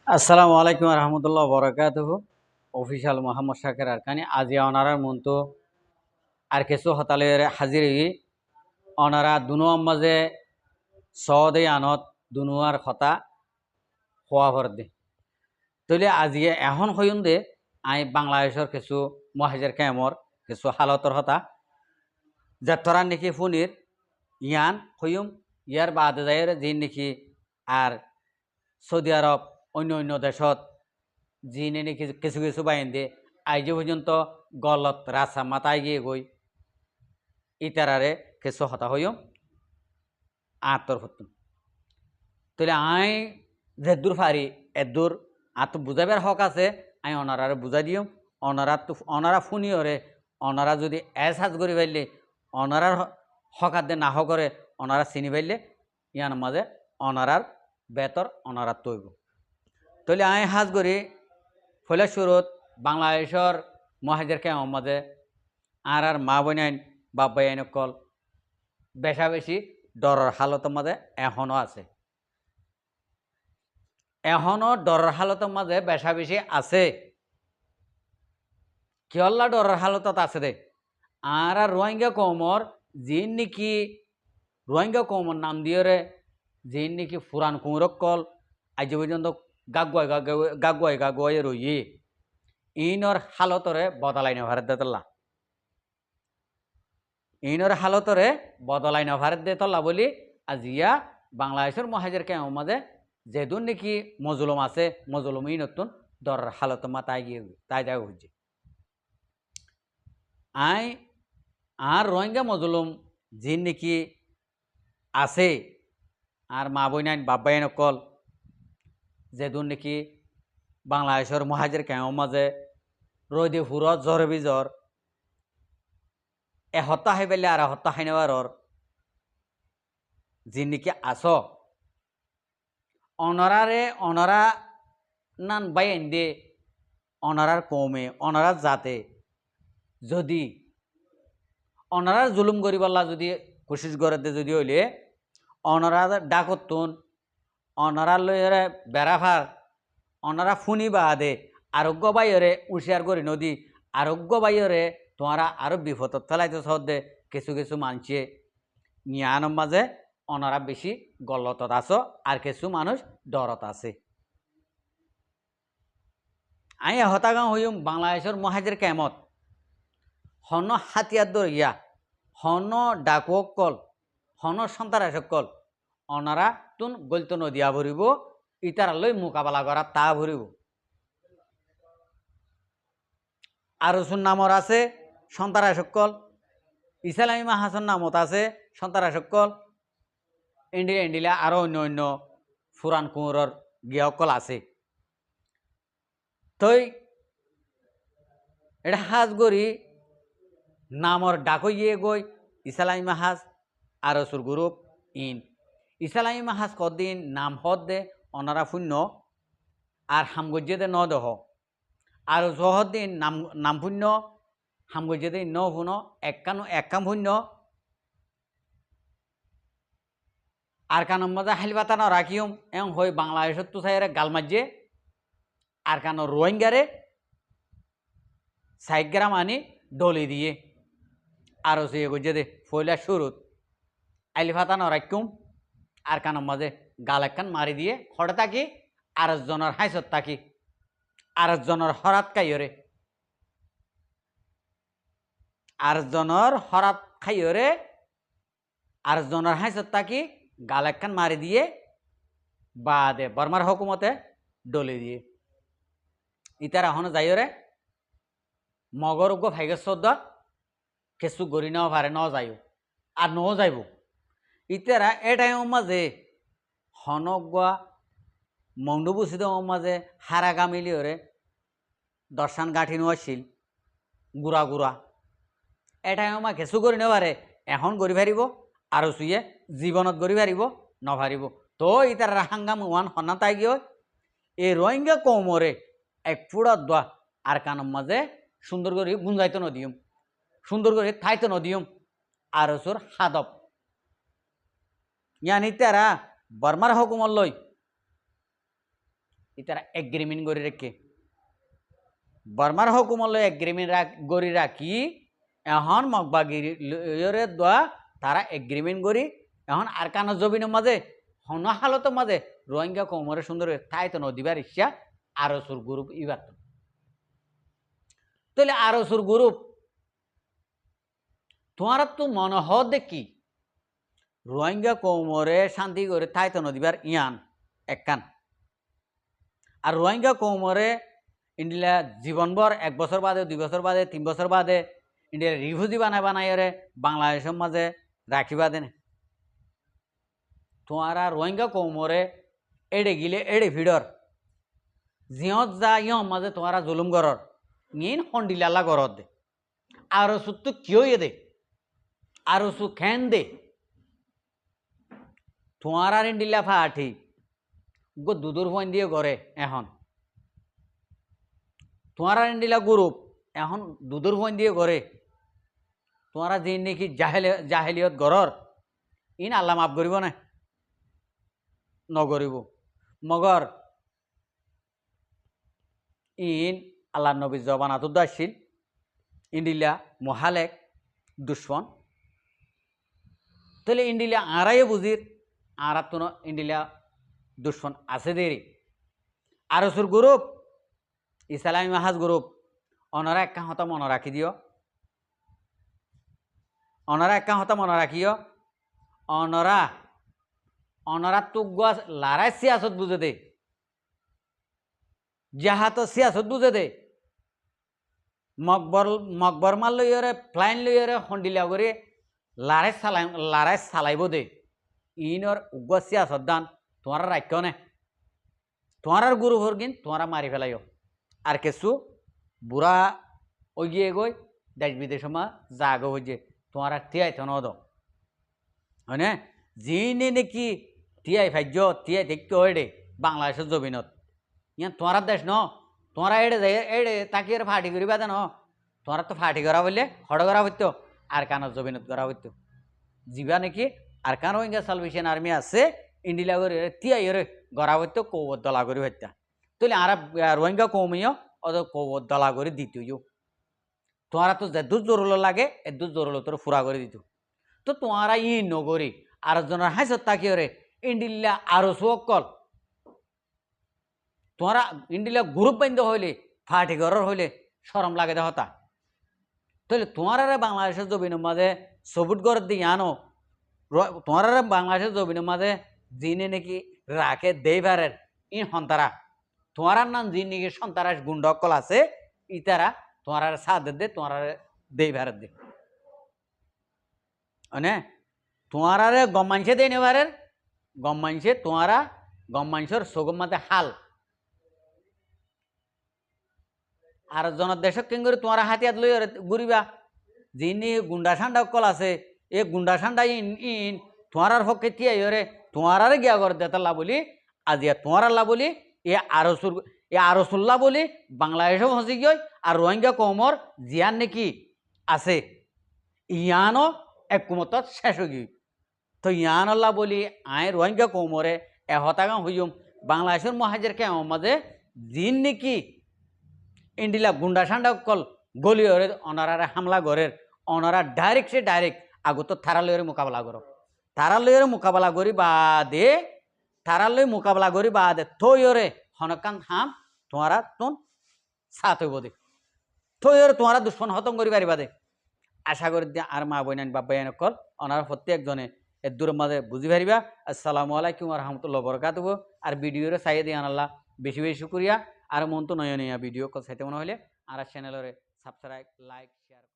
আসসালামু আলাইকুম রহমতুল্লাহ বরকাতুহু অফিসিয়াল মোহাম্মদ শাকের আরকানি আজি অনারার মন্তু আর কিছু হতালের হাজির অনারা দুনো মাঝে সদে আনত দুনুয়ার হতা হওয়া ভর দে তৈলে আজি এখন হইন দে আই বাংলাদেশের কিছু মহাজের কেমর কিছু হালতর হতা যাত্রা নাকি ফুনির ইয়ান হইম ইয়ার বাদে যায় যে নাকি আর সৌদি আরব অন্য অন্য দেশত যিনি নাকি কিছু কিছু বাইন দিয়ে আজ পর্যন্ত গলত রাসা মাথায় গিয়ে গই ইতারারে কিছু হতা হইম আতর হতুন তাহলে আই যেদূর পারি এদূর আত বুঝাবার হক আছে আই অনারারে বুঝাই দিম অনারা ফুনিওরে অনারা যদি এসাজ করি পাইলে অনারার হকাত দে না করে অনারা চিনি পাইলে ইয়ার মাঝে অনারার বেতর অনারা তৈব তাহলে আই হাজ করি ফলে শুরুত বাংলাদেশের মহাজের কেমন মাঝে আর মা বোনাইন বাপ বাইন কল বেশা বেশি ডরের হালতের মাঝে এখনও আছে এখনও ডরের হালতের মাঝে বেশা বেশি আছে কিয়ল্লা ডরের হালতত আছে দে আর রোহিঙ্গা কৌমর যিন নাকি রোহিঙ্গা কৌমর নাম দিয়ে যিন নাকি ফুরান কুমরক কল আজ পর্যন্ত গাগুয়াই রইয়ে ইনর হালতরে বদলাইনে ভারত দেতল্লা ইনর হালতরে বদলাইনে ভারত দেতল্লা বলি আজিয়া বাংলাদেশের মহাজের কেমন মাঝে যেদুন নাকি মজলুম আছে মজলুম ই নতুন দর হালত মা তাই গিয়ে তাই যা হচ্ছে আই আর রোহিঙ্গা মজলুম যিন নাকি আছে আর মা বইনাইন বাপ বাইন কল যেদুন নাকি বাংলাদেশের মহাজের কেমন মাঝে রোদে ফুরত জ্বর বিজর এসপ্তাহ হাই পেলে আর এসপ্তাহ হাই নেওয়ার যিন নাকি আস অনরা নান বাইন দে অনারার কমে অনারার জাতে যদি অনারার জুলুম করিবাল্লা যদি কোশিশ করে দে যদি হইলে অনারা ডাকতুন অনারা লইরে বেড়াফার অনারা ফুনি বাদে আরোগ্য বাইরে উশিয়ার করি নদী আরোগ্য বাইরে তোমারা আরো বিপদত ফেলাইতে সদ্দে কিছু কিছু মানছে নিয়ানোর মাঝে অনারা বেশি গলতত আছো আর কিছু মানুষ ডরত আছে আই হতাগাঁ হইম বাংলাদেশের মহাজের কেমত হন হাতিয়ার দরিয়া হন ডাকুক কল হন সন্তারাসক কল অনারা তুন গলত নদিয়া ভরিব ইতারালৈ মোকাবেলা করা তা ভরিব আরসুন নামর আছে সন্তারাসক কল ইসলামী মাহাসন নামত আছে সন্তারাসক কল ইন্ডিলা আরো অন্য অন্য ফুরান কুমরর গিয়াকল আছে তই এটা হাজ গরি নামর ডাকইয়ে গই ইসলামী মাহাজ আরসুর গ্রুপ ইন ইসলামী মাহাজ কদিন নাম হদ দে অনারা শূন্য আর হামগজ্যে দে ন দহ আর জহদ দিন নাম শূন্য হামগজ্যে দে ন শুন একাম শূন্য আর কানোর মজা হাইলবাতানো রাখিম এং হই বাংলাদেশত তো চাইরে গালমাজ্যে আর কানো রোহিঙ্গারে 60 গ্রাম আনি ডলি দিয়ে আরো সে গজ্যে দে ফয়লা শুরুত আইলিফাতানো রাখুম আর কানোর মাঝে গাল একখান মারি দিয়ে হঠাৎ থাকি আর জনের হাইসত থাকি আর জনের হরাত খাইরে আর জনের হরাত খাইরে আর জনের হাইসত থাকি গাল একখান মারি দিয়ে বাদে বর্মার হুকুমতে ডলে দিয়ে ইতার এখনো যাইরে মগর উগ্র ভাইগে শ্রদ্ধা কিছু গড়ি নেওয়া পারে ন যাইও আর ন যাইব ইতারা এটাই মাঝে হনগুয়া মন্ডবুসিদ মাঝে হারাগা মিলিওরে দর্শন গাঁঠি নোয়াছিল গুড়া গুড়া এটাই মা কিছু গড়ি নেবারে এখন গড়ি ফারিব আর চুইয়ে জীবনত গড়ি ফারিব নভারিব তো ইতার হাঙ্গাম ওয়ান হনা তাই গিয়ে এই রোহিঙ্গা কৌমরে এক ফুড়া দোয়া আর কানম মাঝে সুন্দর করে গুঞ্জাইতে নদিয়ম সুন্দর করে থাইতে নদিয়ম আর ওর হাদব ইয়ানি তারা বর্মার হুকুমত লই ইতারা এগ্রিমেন্ট করে রেখে বর্মার হুকুমলে এগ্রিমেন্ট গড়ি রাখি এখন মগবাগিরে দোয়া তারা এগ্রিমেন্ট করি এখন আর কানো জবিনের মাঝে হন হালতের মাঝে রোহিঙ্গা কৌমরে সুন্দর তাই তো নদীবার ইচ্ছা আরসুর গ্রুপ ইবার তাহলে আরসুর গ্রুপ তোমার তো মনে হ দেখি রোহিঙ্গা কৌমরে শান্তি করে তাই তো নদীবার ইয়ান একখান আর রোহিঙ্গা কৌমরে ইন্ডিয়া জীবনভর 1 বছর বাদে 2 বছর বাদে 3 বছর বাদে ইন্ডিয়া রিফিউজি বানায় রে বাংলাদেশের মাঝে রাখিবা দেন তোমারা রোহিঙ্গা কৌমরে এড়ে গিলে এড়ে ভিড়র জিহত যা ইয়ম মাঝে তোমারা জুলুম করর ইন হন্ডিলালা করর দে আর সুতো কিয় দে আর সু খেন দে তোমার ইন্ডিলা ফাটি গো দুদুর ফোন দিয়ে করে এখন তোমার ইন্ডিলা গ্রুপ এখন দুদুর ফোন দিয়ে করে তোমারা যে নাকি জাহেলিয়ত গরর ইন আল্লাহ মাফ করিব না নগরিব মগর ইন আল্লাহ নবী জবান আতুদ্দাসীল ইন্ডিলা মহালেক দুশ্মন তাহলে ইন্ডিলা আড়াইও বুঝির আর তো ইন্ডিলা দুশ্মন আছে দেরি আরসুর গ্রুপ ইসলামী মাহাজ গ্রুপ অনরা একটা হতা মনে রাখি দিও অনরা একটা হতা মনে রাখিও অনরা তুগুয়া লারাই সিয়াসত বুঝে দে যাহাত সিয়াসত বুঝে দে মকবর মাল লইরে ফ্লাইন লইরে হন্ডিলা করে লারাই চালাইব দে ইনর উগুয়া সিয়াসত দান তোমার রাখ্য নে তোমার গুরু হরগিন তোমারা মারি ফেলাইও আর কিছু বুড়া ওগিয়ে গই দেশ বিদেশ মা জাগ হয়ে তোমার তিয়াই তো নদ হয়নে যিনি নাকি তিয়াই ভাজ্য তিয়াই দেখতে ওইডে বাংলাদেশের জমিনত ইয়ান তোমার দেশ ন তোমরা এড়ে তাকে ফাটি করিবা দেন তোমার তো ফাটি করা বললে হড় করা হইতো আর কানের জমিনত করা হইতো যিবা নাকি আর কান রোহিঙ্গা সালভেশন আর্মি আছে ইন্ডিলা করে তিয়াই গড়া হইতো কৌবত দলা করি হত্যা তাহলে আর রোহিঙ্গা কৌমিও অত কৌবত দলা করে দিতইও তোমারা তো যে দুধ জরুল লাগে এ দুধ জরুল তোর ফুরা করে দিত তো তোমারা ই নগরী আর জনের হাসত তাকিয়ে রে ইন্ডিলা আরো সকল তোমারা ইন্ডিলা গ্রুপ বান্ধব হইলে ফাটি ঘরের হইলে সরম লাগে হতা তাহলে তোমার বাংলাদেশের জমিনের মাঝে সবুট ঘর দিয়ে আনো তোমার বাংলাদেশের জমিনের মাঝে যিনি নাকি রাখে দেই ভারের ইন সন্তারা তোমার নাম যিনি নাকি সন্তারাস গুন্ডকল আছে ইতারা তোমার সাদের দে তোমার দেই ভারের দে মানে তোমার গম মানছে দেয় নেবারের গম মানছে তোমারা গম মানসর সগম মাতে হাল আর জনের দেশক কেন করে তোমার হাতিয়াত লই ঘুরিবা যিনি গুন্ডা সান্ডা কল আছে এ গুন্ডা সান্ডা ইন তোমার পক্ষে তিয়াইরে তোমার গিয়া ঘর দেতাল্লা বলি আজিয়া তোমার আল্লাহ বলি এ আরসুল্লাহ বলি বাংলাদেশও হসি গিয়ে আর রোহিঙ্গা কৌমর জিয়ান নাকি আছে ইয়ানো একমতত শেষ হয়ে তো ইয়ান আল্লাহ বলি আয় রোহিঙ্গা কৌমরে হতাগা হইম বাংলাদেশের মহাজের কে মাঝে জিন নাকি ইন্ডিলা গুন্ডা সান্ডা কল গলিয়রে অনারারে হামলা গরের অনারা ডাইরেক্ট সে ডাইরেক্ট আগত থারালয়ের মোকাবেলা করো থারালয়ের মোকাবেলা করি বাদে থারালয় মোকাবেলা করি বাদে থইরে হনকান হাম তোমারা তোন সাথ হইব দে থইরে তোমারা দুশ্মন হতম করি পারিবা দে আশা করি দিয়ে আর মা বইনান বাবা বাইন কল অনারা প্রত্যেকজনে এর দূরের মাঝে বুঝি পারিবা। আসসালামু আলাইকুম রহমতুল্লাহ বরকাতুহ আর ভিডিওরে চাইয়ে দিয়ে আনাল্লাহ বেশি বেশি শুক্রিয়া আর মন তো নয় ভিডিও কল চাইতে মনে হলে আর চ্যানেলরে সাবস্ক্রাইব লাইক শেয়ার